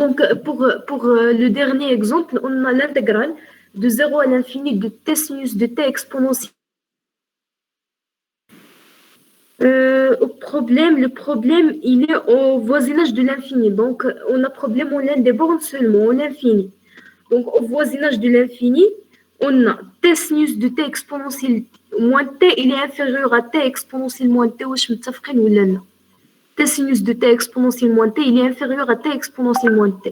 Donc, le dernier exemple, on a l'intégrale de 0 à l'infini de t sinus de t exponentielle. Le problème, il est au voisinage de l'infini. Donc, on a problème en l'un des bornes seulement, en l'infini. Donc, au voisinage de l'infini, on a t sinus de t exponentielle moins t, il est inférieur à t exponentielle moins t. واش متفقين ولا لا؟ t sinus de t exponentielle moins t, il est inférieur à t exponentielle moins t.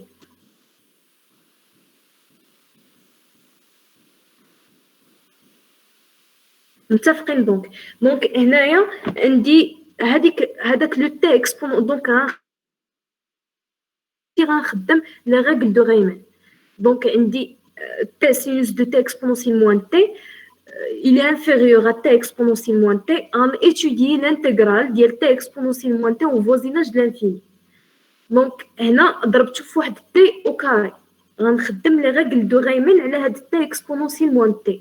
متفقين دونك هنايا عندي هذاك لو تي اكسبون دونك غنخدم لي ريغل دو غايمان دونك عندي t sinus de t exponentielle moins t il est inférieur à t exponentielle moins t en étudier l'intégrale ديال t exponentielle moins t au voisinage de l'infini دونك هنا ضربته في واحد t au carré غنخدم لي ريغل دو غايمان على هاد t exponentielle moins t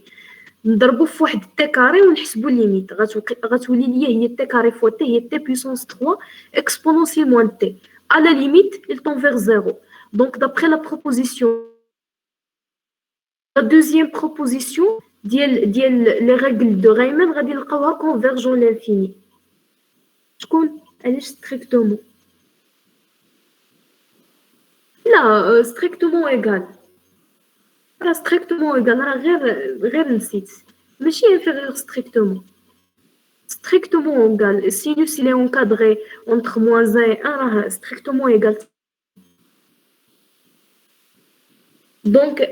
نضربو في واحد تي كاري ونحسبو ليميت غتولي ليا هي تي كاري فوا تي هي تي بويسونس 3 exponentielle moins t à la limite il tend vers 0 donc d'après la proposition la deuxième proposition ديال les règles de Riemann غادي نلقاوها convergent l'infini شكون علاش strictement لا strictement égal strictement égal غير نسيت ماشي inférieur strictement égal sinus il est encadré entre moins 1 et 1 راه strictement égal donc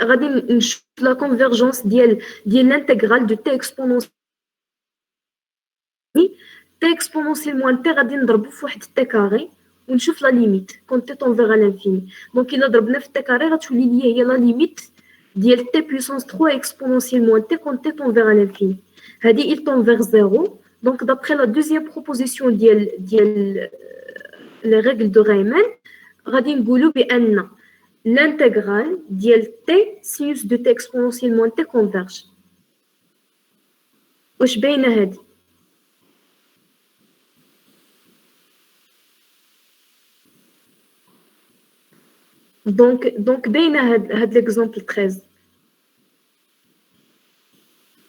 غادي نشوف la convergence ديال l'intégrale de t exponentielle t exponentielle moins t غادي نضربو في واحد t carré ونشوف لا ليميت كون تي طون فيغ لانفيني دونك الا ضربنا في تي كاري غتولي ليا هي لا ليميت ديال تي بويسونس 3 اكسبونونسيال موان تي كون تي طون فيغ لانفيني هادي il tend vers 0 donc d'après la deuxième proposition ديال les règles de Riemann غادي نقولوا بان l'intégrale ديال t sinus de t exponentielle moins t converge واش باينه هادي دونك باينه هاد ليكزامبل 13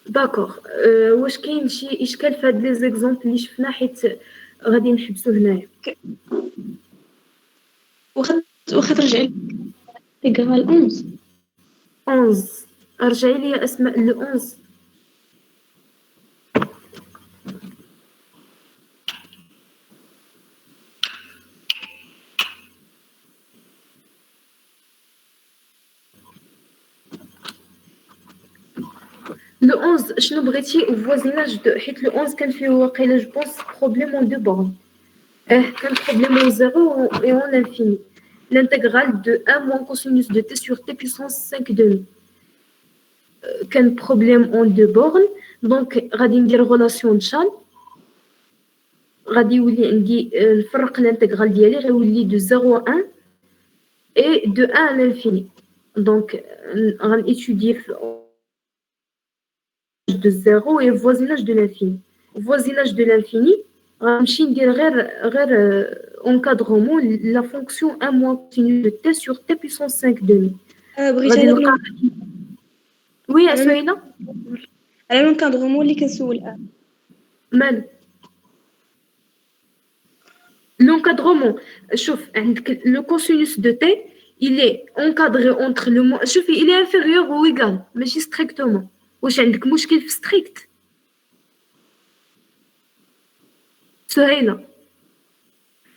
داكوغ واش كاين شي اشكال في هاد لي زيكزامبل اللي شفنا حيت غادي نحبسو هنايا واخا ترجعي ليغال 11 ارجعي لي اسماء لو 11 لو 11 شنو بغيتي voisinage de حيت لو 11 كان فيه واقيلا جو بونس بروبليم اون دو بورن كان بروبليم اون 0 et en l'infini l'intégrale de 1 moins cosinus de t sur t puissance 5 demi كان بروبليم اون دو بورن دونك غادي ندير غولاسيون شال غادي يولي عندي نفرق الانتغرال ديالي غيولي دو 0 à 1 et de 1 à l'infini donc غنétudier de 0 et voisinage de l'infini. Voisinage de l'infini, غنمشي ندير غير encadrement la fonction 1 moins cosinus de t sur t puissance 5 demi. بغيت هذاك وي اسوينا على لونكادرومون اللي كنسول مال l'encadrement شوف عندك le cosinus de t il est encadré entre le moins شوفي il est inférieur ou égal ماشي strictement واش عندك مشكل في ستريكت سهيله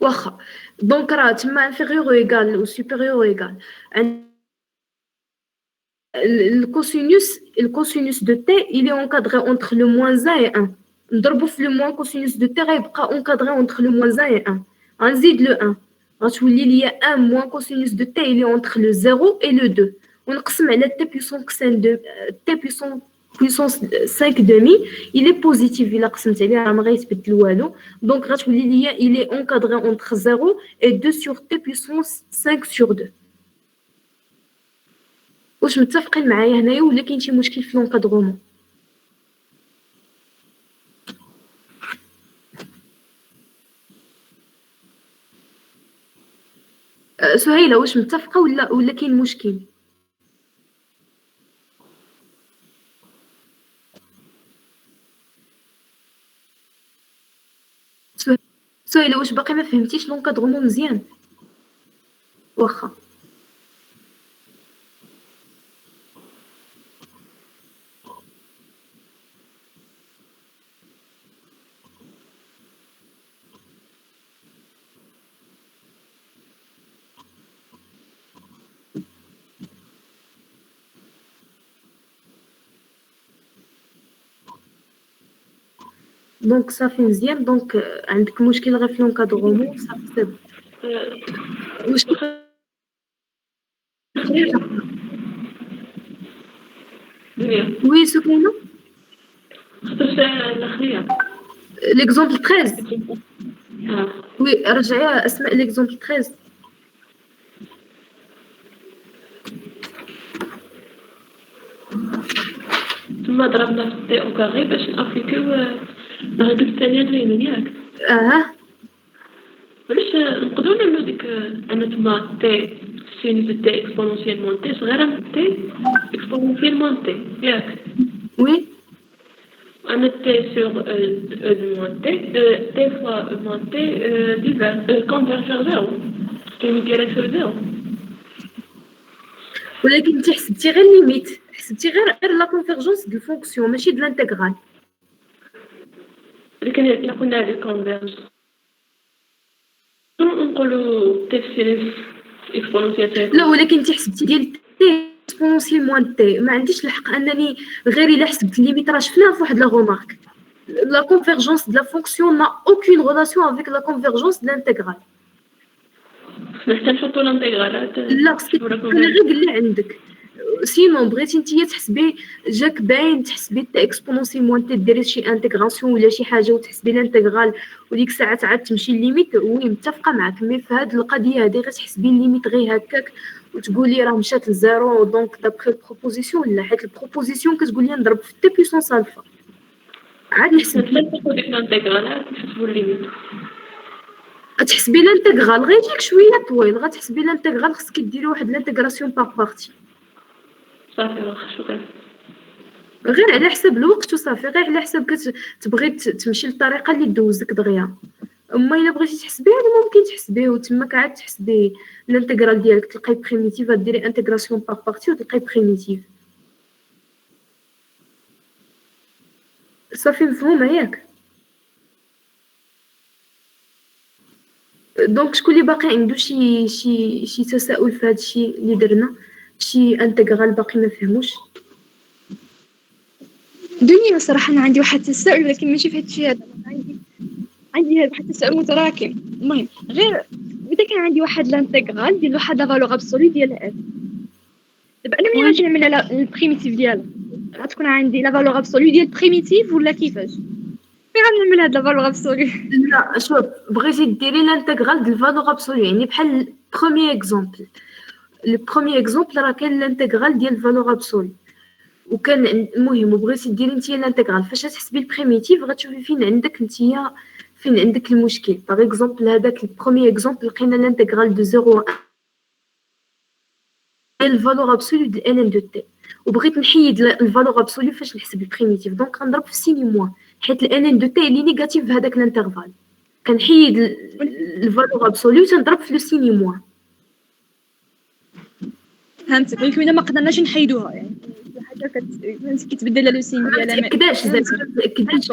واخا دونك راه تما انفيريور ايغال و سوبيريور ايغال الكوسينوس دو تي il est encadré entre le moins 1 et 1 نضربو في le moins cosinus de t غيبقى encadré entre le moins 1 et 1 غنزيد le 1 غتولي ليا 1 moins cosinus de t il est entre le 0 et le 2 ونقسم على t puissance 5 demi il est positif il قسمت عليه راه ما غيتبدل والو دونك غتولي ليا il est encadré entre 0 et 2 sur t puissance 5 sur 2 واش متفقين معايا هنايا ولا كاين شي مشكل في لونكادرومون سهيلة واش متفقة ولا كاين مشكل؟ سهيلة واش باقي ما فهمتيش لونكادغمون مزيان؟ واخا دونك صافي مزيان. دونك عندك مشكل غير في لونكادغمون صافي سي بون. واش وي سكينة خاطرش الأخرية ليكزومبل 13 وي رجعي اسماء ليكزومبل 13. ثم ضربنا في التي أو كاغي باش نأبليكيو هادوك الثانيات غيمن ياك. علاش نقدرو نعملو ديك أنا تما تي سينيس تي إكسبونونسيالمون تي صغيرة من تي إكسبونونسيالمون تي ياك. وي أنا تي سور دو موان تي تي فوا موان تي ديفير كونفيرجر زيرو كاين ديالك سور زيرو. ولكن انت حسبتي غير ليميت، حسبتي غير لا كونفيرجونس دو فونكسيون ماشي د لانتيغرال. لكن إلا كنا لي كونفيرج نقولو تي سينيس إكسبونونسيال تي. لا ولكن انت حسبتي ديال تي اكسبونونسيال موان تي، ما عنديش الحق انني غير الا حسبت الليميت. راه شفناها في واحد لا غومارك، لا كونفيرجونس د لا فونكسيون نا اوكين غولاسيون افيك لا كونفيرجونس د لانتيغرال. حتى نحطو الانتيغرالات. لا باسكو انا غير اللي عندك سينون بغيتي نتيا تحسبي جاك باين تحسبي تاع اكسبونونسيال موان تي ديري شي انتيغراسيون ولا شي حاجه وتحسبي الانتيغرال وديك الساعه عاد تمشي الليميت. وي متفقه معاك، مي في هذه القضيه هذه غير تحسبي الليميت غير هكاك وتقولي راه مشات لزيرو دونك دابخي البروبوزيسيون. لا حيت البروبوزيسيون كتقول لي نضرب في تي بويسونس الفا عاد نحسب نحسبو ديك الانتيغرالات نحسبو الليميت. تحسبي الانتيغرال غير يجيك شويه طويل. غتحسبي الانتيغرال خصك ديري واحد الانتيغراسيون باغ بارتي صافي واخا شكرا. غير على حساب الوقت وصافي، غير على حساب تبغي تمشي للطريقه اللي دوزك دغيا. اما الا بغيتي تحسبيه هذا ممكن تحسبيه وتماك عاد تحسبي الانتيغرال ديالك تلقاي بريميتيف ديري انتيغراسيون باغ بارتي وتلقاي بريميتيف. صافي مفهومه ياك؟ دونك شكون اللي باقي عنده شي تساؤل في هذا الشيء اللي درنا؟ شي انتيغرال باقي ما فهموش؟ دنيا صراحة أنا عندي واحد التساؤل ولكن ماشي في هاد الشيء هذا. عندي واحد التساؤل متراكم. المهم غير إذا كان عندي واحد الانتيغرال ديال واحد لا فالور ابسولو ديال اف، دابا أنا ملي غادي نعمل البريميتيف ديالها غتكون عندي لا فالور ابسولو ديال البريميتيف ولا كيفاش؟ فين غنعمل هاد لا فالور ابسولو؟ لا شوف، بغيتي ديري الانتيغرال ديال الفالور ابسولو يعني بحال بروميير اكزومبل. البروميير اكزومبل راه كاين الانتيغرال ديال الفالور ابسولو وكان المهم بغيتي ديري نتيا الانتيغرال. فاش تحسبي البريميتيف غتشوفي فين عندك نتيا فين عندك المشكل. باغ اكزومبل هذاك البروميير اكزومبل لقينا الانتيغرال دو 0 ديال الفالور ابسولو ديال ان دو تي وبغيت نحيد الفالور ابسولو فاش نحسب البريميتيف. دونك غنضرب في سيني موان حيت الان دو تي اللي نيجاتيف في هذاك الانترفال كنحيد الفالور ابسولو تنضرب في لو سيني موان. فهمتك، ولكن إذا ما قدرناش نحيدوها يعني شي حاجة كتبدل لو سين ديالها. متأكداش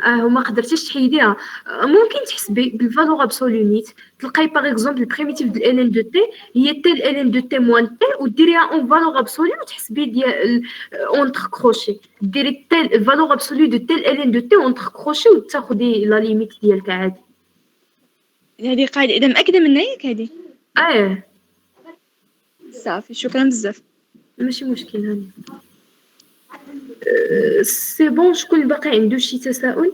وما قدرتيش تحيديها. ممكن تحسبي بالفالور ابسولو نيت تلقاي باغ اكزومبل البريميتيف ديال ان دو تي هي تي ان دو تي موان تي وديريها اون فالور ابسولو وتحسبي ديال اونتر كروشي ديري تي الفالور ابسولو دو تي ان دو تي اونتر كروشي وتاخدي لا ليميت ديالك عادي. هذه قاعدة إذا مأكدة منها ياك هذه؟ صافي شكرا بزاف. ماشي مشكل هاني. سي بون. شكون باقي عنده شي تساؤل؟